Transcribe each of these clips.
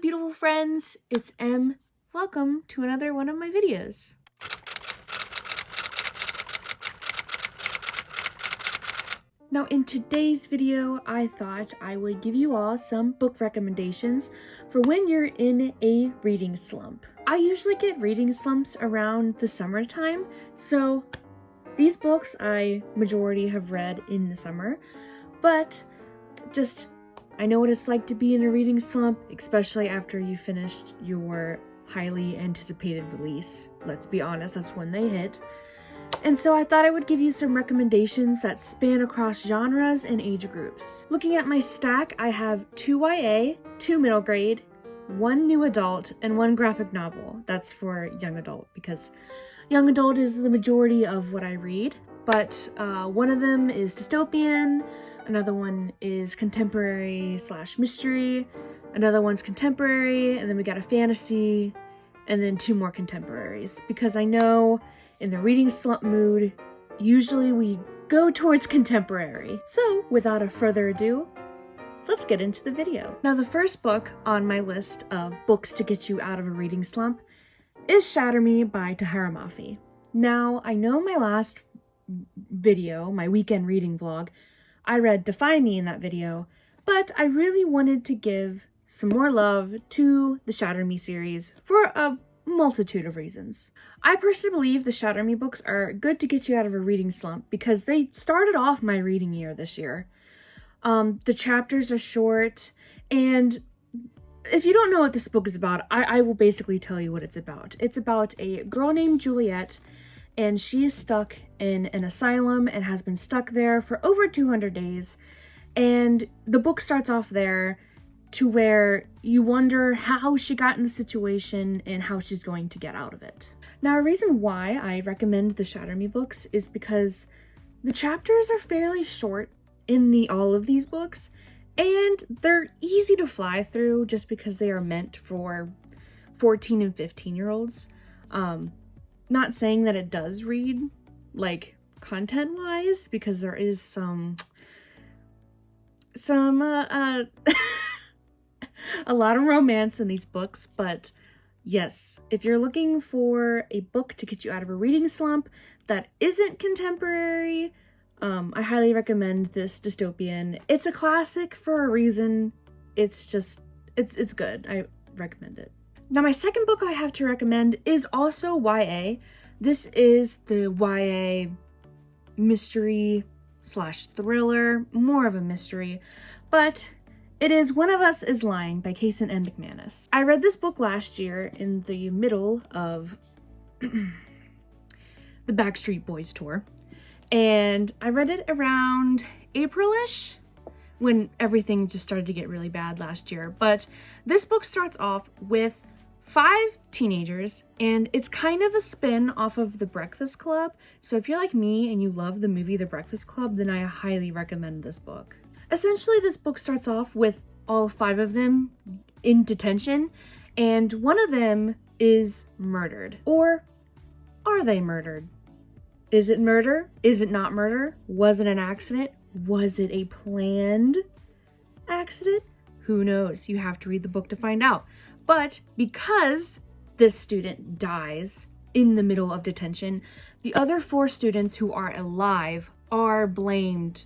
beautiful friends, it's Em. Welcome to another one of my videos. Now in today's video, I thought I would give you all some book recommendations for when you're in a reading slump. I usually get reading slumps around the summertime, so these books I majority have read in the summer, but I know what it's like to be in a reading slump, especially after you finished your highly anticipated release. Let's be honest, that's when they hit. And so I thought I would give you some recommendations that span across genres and age groups. Looking at my stack, I have 2 YA, 2 middle grade, 1 new adult, and 1 graphic novel. That's for young adult because young adult is the majority of what I read. But one of them is dystopian, another one is contemporary / mystery, another one's contemporary, and then we got a fantasy, and then 2 more contemporaries. Because I know in the reading slump mood, usually we go towards contemporary. So without a further ado, let's get into the video. Now the first book on my list of books to get you out of a reading slump is Shatter Me by Tahara Mafi. Now I know my last video, my weekend reading vlog, I read Defy Me in that video, but I really wanted to give some more love to the Shatter Me series for a multitude of reasons. I personally believe the Shatter Me books are good to get you out of a reading slump because they started off my reading year this year. The chapters are short, and if you don't know what this book is about, I will basically tell you what it's about. It's about a girl named Juliet, and she is stuck in an asylum and has been stuck there for over 200 days. And the book starts off there to where you wonder how she got in the situation and how she's going to get out of it. Now, a reason why I recommend the Shatter Me books is because the chapters are fairly short in all of these books, and they're easy to fly through just because they are meant for 14 and 15-year-olds. Not saying that it does read, like, content-wise, because there is some a lot of romance in these books, but yes, if you're looking for a book to get you out of a reading slump that isn't contemporary, I highly recommend this dystopian. It's a classic for a reason. It's good. I recommend it. Now, my second book I have to recommend is also YA. This is the YA mystery / thriller, more of a mystery, but it is One of Us is Lying by Kaysen M. McManus. I read this book last year in the middle of the Backstreet Boys tour, and I read it around April-ish, when everything just started to get really bad last year. But this book starts off with 5 teenagers, and it's kind of a spin off of The Breakfast Club. So if you're like me and you love the movie The Breakfast Club, then I highly recommend this book. Essentially, this book starts off with all 5 of them in detention, and one of them is murdered. Or are they murdered? Is it murder? Is it not murder? Was it an accident? Was it a planned accident? Who knows? You have to read the book to find out. But because this student dies in the middle of detention, the other 4 students who are alive are blamed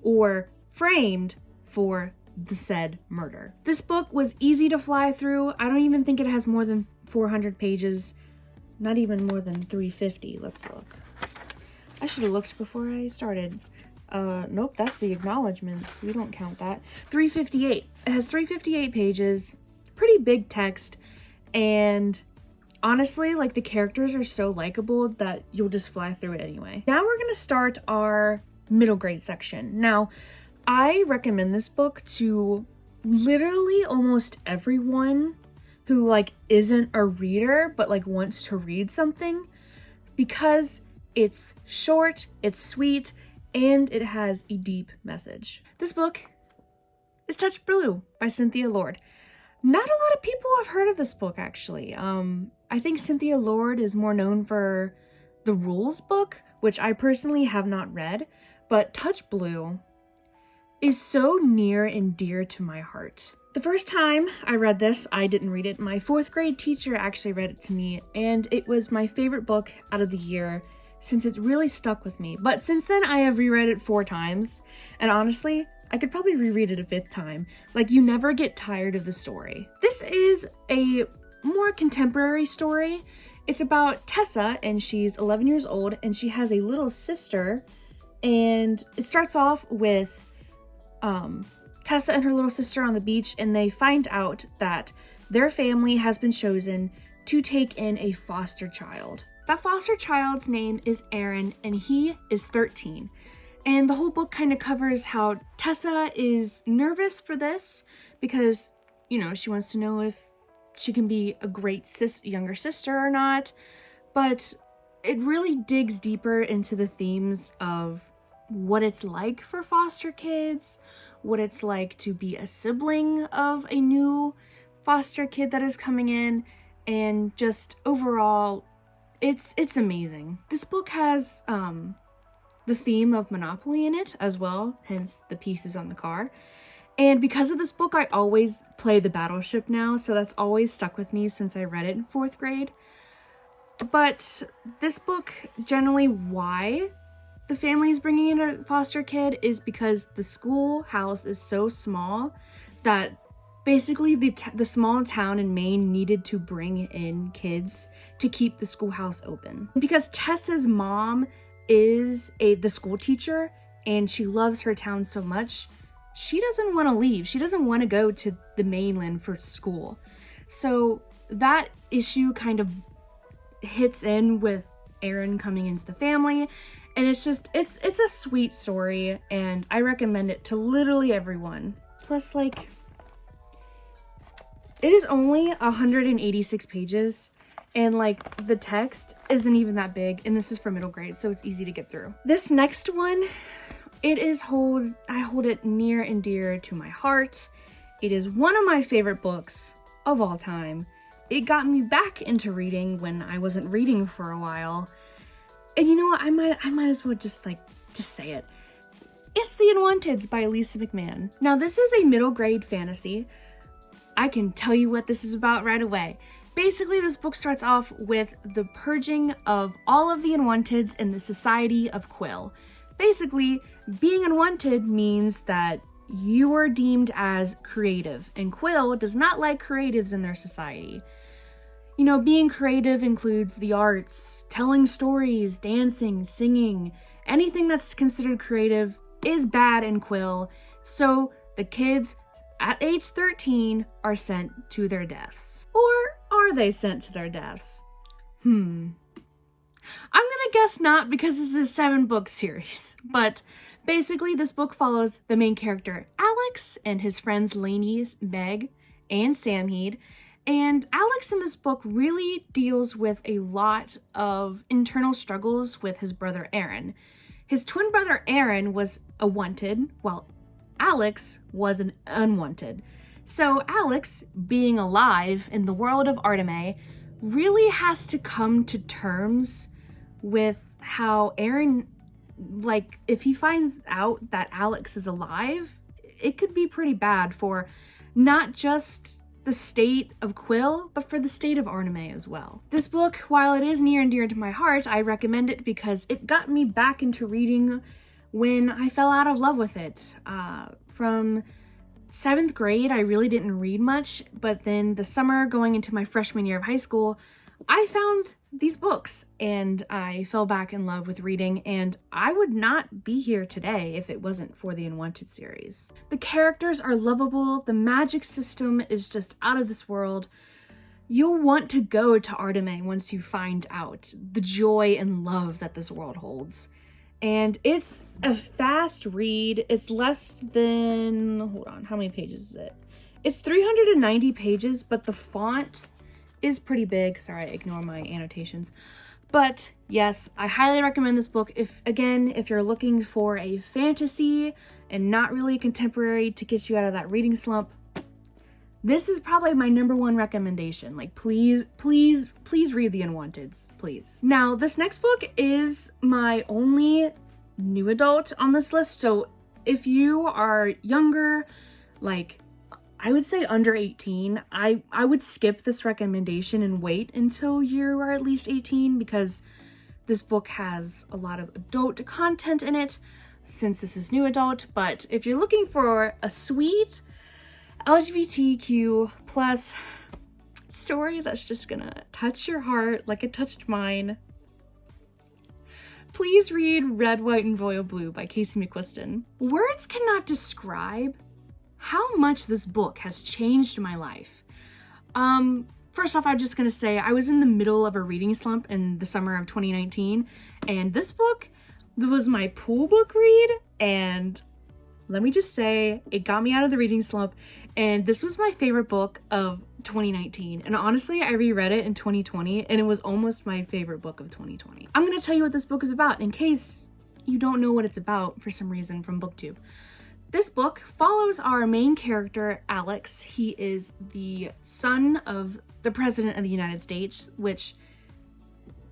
or framed for the said murder. This book was easy to fly through. I don't even think it has more than 400 pages, not even more than 350. Let's look. I should have looked before I started. Nope, that's the acknowledgements. We don't count that. 358. It has 358 pages, pretty big text, and honestly, like, the characters are so likable that you'll just fly through it anyway. Now we're gonna start our middle grade section. Now, I recommend this book to literally almost everyone who, like, isn't a reader but, like, wants to read something, because it's short, it's sweet, and it has a deep message. This book is Touch Blue by Cynthia Lord. Not a lot of people have heard of this book, actually. I think Cynthia Lord is more known for the Rules book, which I personally have not read, but Touch Blue is so near and dear to my heart. The first time I read this, I didn't read it. My 4th grade teacher actually read it to me, and it was my favorite book out of the year since it really stuck with me. But since then, I have reread it 4 times, and honestly, I could probably reread it a 5th time. Like, you never get tired of the story. This is a more contemporary story. It's about Tessa, and she's 11 years old, and she has a little sister, and it starts off with Tessa and her little sister on the beach, and they find out that their family has been chosen to take in a foster child. That foster child's name is Aaron, and he is 13. And the whole book kind of covers how Tessa is nervous for this because, you know, she wants to know if she can be a great younger sister or not. But it really digs deeper into the themes of what it's like for foster kids, what it's like to be a sibling of a new foster kid that is coming in, and just overall, it's amazing. This book has the theme of Monopoly in it as well, hence the pieces on the car. And because of this book, I always play the Battleship now, so that's always stuck with me since I read it in 4th grade. But this book, generally why the family is bringing in a foster kid is because the schoolhouse is so small that basically the small town in Maine needed to bring in kids to keep the schoolhouse open. Because Tessa's mom is the school teacher and she loves her town so much, she doesn't want to leave. She doesn't want to go to the mainland for school. So that issue kind of hits in with Aaron coming into the family, and it's a sweet story, and I recommend it to literally everyone. Plus, like, it is only 186 pages, and like the text isn't even that big, and this is for middle grade, so it's easy to get through. This next one, I hold it near and dear to my heart. It is one of my favorite books of all time. It got me back into reading when I wasn't reading for a while. And you know what, I might as well just say it. It's The Unwanteds by Lisa McMann. Now, this is a middle grade fantasy. I can tell you what this is about right away. Basically, this book starts off with the purging of all of the Unwanteds in the Society of Quill. Basically, being unwanted means that you are deemed as creative, and Quill does not like creatives in their society. You know, being creative includes the arts, telling stories, dancing, singing. Anything that's considered creative is bad in Quill, so the kids at age 13 are sent to their deaths. Or are they sent to their deaths? I'm gonna guess not, because this is a 7-book series. But basically, this book follows the main character, Alex, and his friends Lainey, Meg, and Samheed. And Alex in this book really deals with a lot of internal struggles with his brother Aaron. His twin brother Aaron was a wanted, while Alex was an unwanted. So Alex, being alive in the world of Arteme, really has to come to terms with how Aaron, like, if he finds out that Alex is alive, it could be pretty bad for not just the state of Quill, but for the state of Arteme as well. This book, while it is near and dear to my heart, I recommend it because it got me back into reading when I fell out of love with it. From 7th grade, I really didn't read much, but then the summer going into my freshman year of high school, I found these books and I fell back in love with reading, and I would not be here today if it wasn't for the Unwanted series. The characters are lovable, the magic system is just out of this world. You'll want to go to Arteme once you find out the joy and love that this world holds. And it's a fast read. It's less than, hold on, how many pages is it? It's 390 pages, but the font is pretty big. Sorry, ignore my annotations. But yes, I highly recommend this book if you're looking for a fantasy and not really contemporary to get you out of that reading slump. This is probably my #1 recommendation. Like, please read The Unwanteds, please. Now, this next book is my only new adult on this list. So if you are younger, like I would say under 18. I would skip this recommendation and wait until you are at least 18 because this book has a lot of adult content in it since this is new adult. But if you're looking for a sweet LGBTQ plus story that's just gonna touch your heart like it touched mine, please read Red, White, and Royal Blue by Casey McQuiston. Words cannot describe how much this book has changed my life. First off, I'm just gonna say I was in the middle of a reading slump in the summer of 2019, and this book was my pool book read, and let me just say, it got me out of the reading slump, and this was my favorite book of 2019. And honestly, I reread it in 2020, and it was almost my favorite book of 2020. I'm gonna tell you what this book is about in case you don't know what it's about for some reason from BookTube. This book follows our main character, Alex. He is the son of the President of the United States, which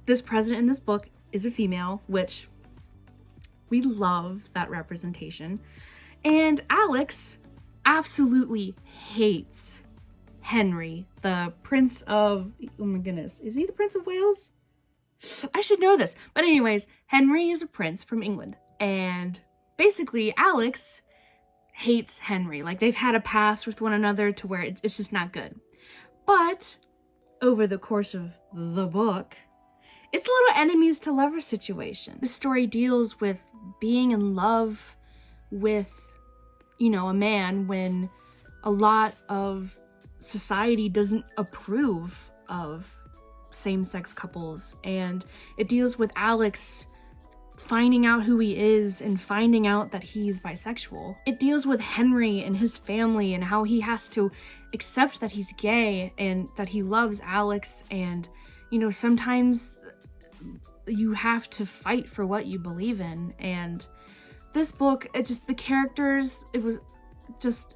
this president in this book is a female, which we love that representation. And Alex absolutely hates Henry, the Prince of, oh my goodness, is he the Prince of Wales? I should know this. But anyways, Henry is a prince from England. And basically, Alex hates Henry. Like, they've had a past with one another to where it's just not good. But over the course of the book, it's a little enemies to lovers situation. The story deals with being in love with, you know, a man when a lot of society doesn't approve of same-sex couples. And it deals with Alex finding out who he is and finding out that he's bisexual. It deals with Henry and his family and how he has to accept that he's gay and that he loves Alex. And, you know, sometimes you have to fight for what you believe in. And this book, it just, the characters, it was just,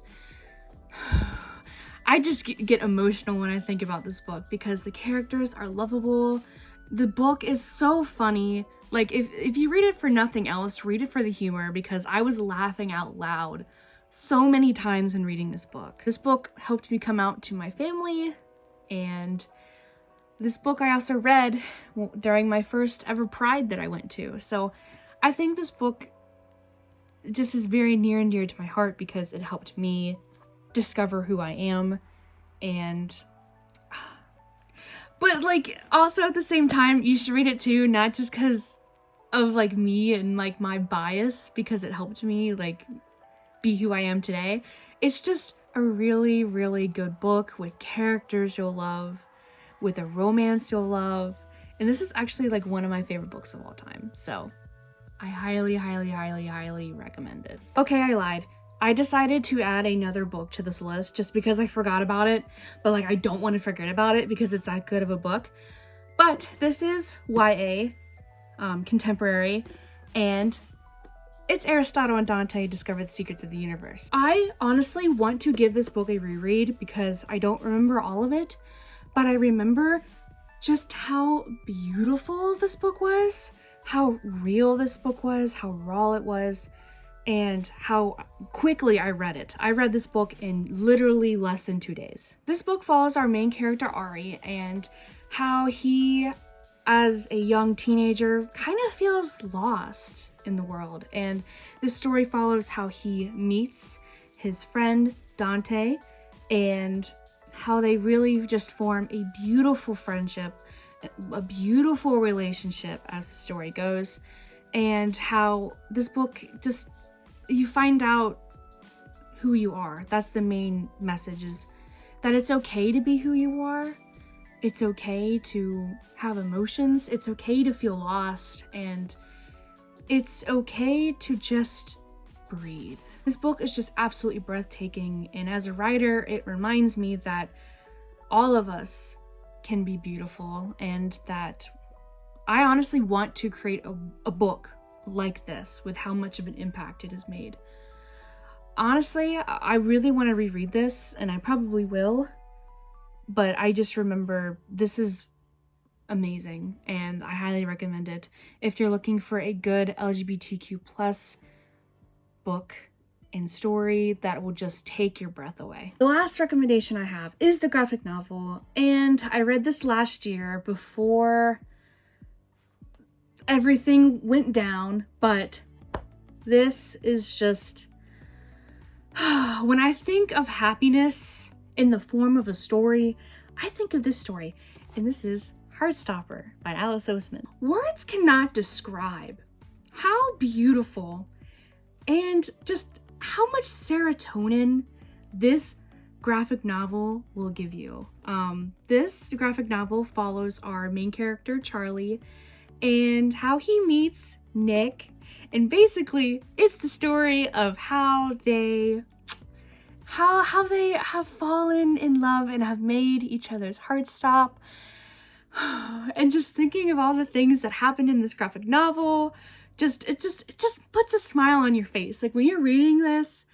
I just get emotional when I think about this book because the characters are lovable. The book is so funny. Like, if you read it for nothing else, read it for the humor, because I was laughing out loud so many times in reading this book. This book helped me come out to my family, and this book I also read during my first ever Pride that I went to. So I think this book just is very near and dear to my heart because it helped me discover who I am. And but like also at the same time, you should read it too, not just because of like me and like my bias, because it helped me like be who I am today. It's just a really, really good book with characters you'll love, with a romance you'll love. And this is actually like one of my favorite books of all time. So I highly, highly, highly, highly recommend it. Okay, I lied. I decided to add another book to this list just because I forgot about it, but like I don't want to forget about it because it's that good of a book. But this is YA, contemporary, and it's Aristotle and Dante Discover the Secrets of the Universe. I honestly want to give this book a reread because I don't remember all of it, but I remember just how beautiful this book was, how real this book was, how raw it was, and how quickly I read it. I read this book in literally less than 2 days. This book follows our main character Ari and how he, as a young teenager, kind of feels lost in the world. And this story follows how he meets his friend Dante and how they really just form a beautiful friendship, a beautiful relationship as the story goes. And how this book just, you find out who you are. That's the main message, is that it's okay to be who you are. It's okay to have emotions. It's okay to feel lost. And it's okay to just breathe. This book is just absolutely breathtaking. And as a writer, it reminds me that all of us can be beautiful, and that I honestly want to create a book like this with how much of an impact it has made. Honestly, I really want to reread this, and I probably will, but I just remember this is amazing, and I highly recommend it if you're looking for a good LGBTQ plus book and story that will just take your breath away. The last recommendation I have is the graphic novel, and I read this last year before everything went down, but this is just when I think of happiness in the form of a story, I think of this story, and this is Heartstopper by Alice Oseman. Words cannot describe how beautiful and just how much serotonin this graphic novel will give you. This graphic novel follows our main character, Charlie, and how he meets Nick. And basically, it's the story of how they have fallen in love and have made each other's hearts stop. And just thinking of all the things that happened in this graphic novel, it just puts a smile on your face. Like when you're reading this,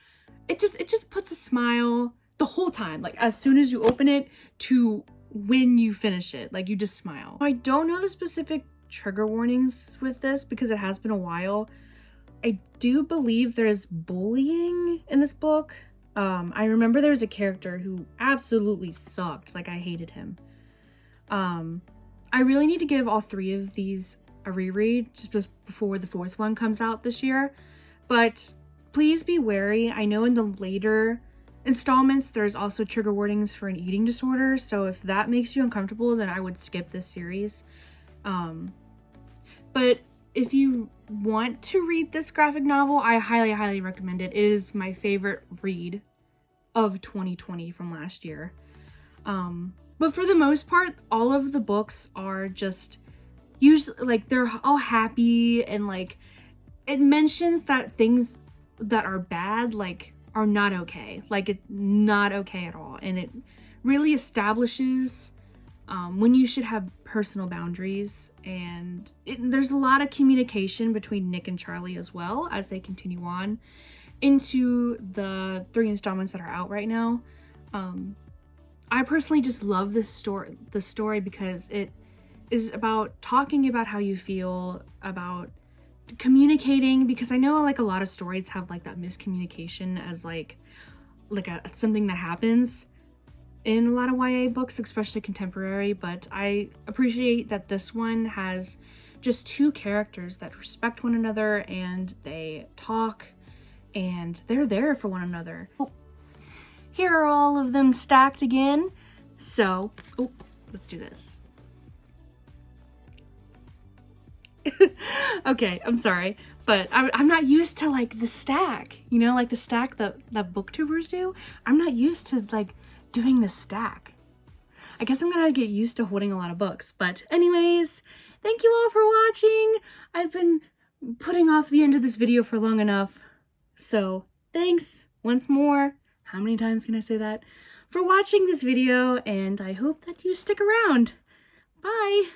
it just puts a smile the whole time. Like as soon as you open it to when you finish it, like you just smile. I don't know the specific trigger warnings with this because it has been a while. I do believe there's bullying in this book. I remember there was a character who absolutely sucked. Like I hated him. I really need to give all 3 of these a reread just before the 4th one comes out this year. But please be wary. I know in the later installments there's also trigger warnings for an eating disorder. So if that makes you uncomfortable, then I would skip this series. But if you want to read this graphic novel, I highly recommend it. It is my favorite read of 2020 from last year. But for the most part, all of the books are just usually like they're all happy, and like it mentions that things that are bad like are not okay. Like it's not okay at all. And it really establishes when you should have personal boundaries, and there's a lot of communication between Nick and Charlie as well as they continue on into the 3 installments that are out right now. I personally just love this story because it is about talking about how you feel, about communicating, because I know like a lot of stories have like that miscommunication as like something that happens in a lot of YA books, especially contemporary, but I appreciate that this one has just 2 characters that respect one another, and they talk and they're there for one another. Oh, here are all of them stacked again. So, let's do this. Okay, I'm sorry, but I'm not used to like the stack, you know, like the stack that booktubers do. I'm not used to like doing this stack. I guess I'm gonna get used to holding a lot of books. But anyways, thank you all for watching. I've been putting off the end of this video for long enough. So thanks once more. How many times can I say that? For watching this video, and I hope that you stick around. Bye.